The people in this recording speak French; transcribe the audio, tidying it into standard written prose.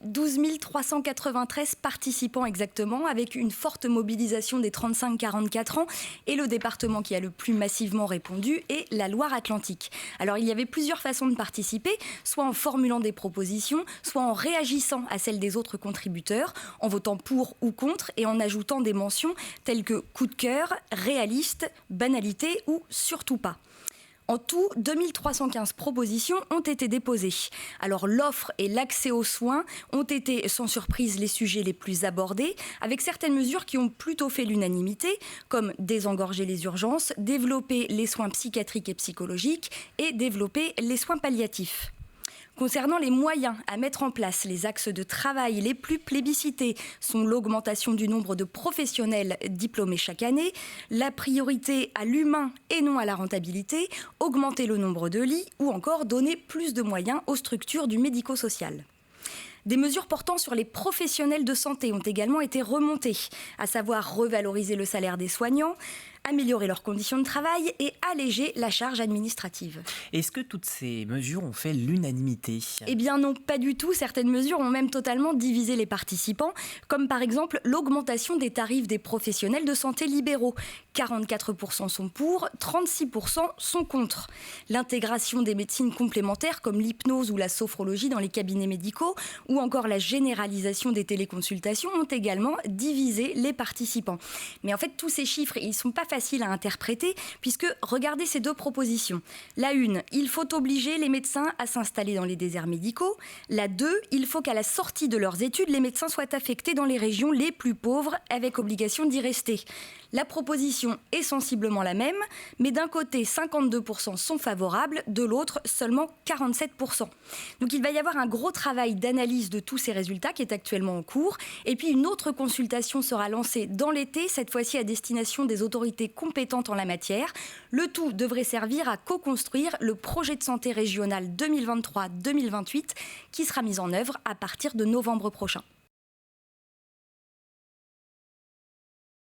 12 393 participants exactement, avec une forte mobilisation des 35-44 ans. Et le département qui a le plus massivement répondu est la Loire-Atlantique. Alors il y avait plusieurs façons de participer, soit en formulant des propositions, soit en réagissant à celles des autres contributeurs, en votant pour ou contre et en ajoutant des mentions telles que coup de cœur, réaliste, banalité ou surtout pas. En tout, 2315 propositions ont été déposées. Alors l'offre et l'accès aux soins ont été sans surprise les sujets les plus abordés, avec certaines mesures qui ont plutôt fait l'unanimité, comme désengorger les urgences, développer les soins psychiatriques et psychologiques et développer les soins palliatifs. Concernant les moyens à mettre en place, les axes de travail les plus plébiscités sont l'augmentation du nombre de professionnels diplômés chaque année, la priorité à l'humain et non à la rentabilité, augmenter le nombre de lits ou encore donner plus de moyens aux structures du médico-social. Des mesures portant sur les professionnels de santé ont également été remontées, à savoir revaloriser le salaire des soignants, améliorer leurs conditions de travail et alléger la charge administrative. Est-ce que toutes ces mesures ont fait l'unanimité ? Eh bien non, pas du tout. Certaines mesures ont même totalement divisé les participants, comme par exemple l'augmentation des tarifs des professionnels de santé libéraux. 44% sont pour, 36% sont contre. L'intégration des médecines complémentaires comme l'hypnose ou la sophrologie dans les cabinets médicaux ou encore la généralisation des téléconsultations ont également divisé les participants. Mais en fait, tous ces chiffres, ils ne sont pas faciles à interpréter puisque regardez ces deux propositions. La une, il faut obliger les médecins à s'installer dans les déserts médicaux. La 2, il faut qu'à la sortie de leurs études, les médecins soient affectés dans les régions les plus pauvres avec obligation d'y rester. La proposition est sensiblement la même, mais d'un côté, 52% sont favorables, de l'autre, seulement 47%. Donc il va y avoir un gros travail d'analyse de tous ces résultats qui est actuellement en cours. Et puis une autre consultation sera lancée dans l'été, cette fois-ci à destination des autorités compétentes en la matière. Le tout devrait servir à co-construire le projet de santé régional 2023-2028 qui sera mis en œuvre à partir de novembre prochain.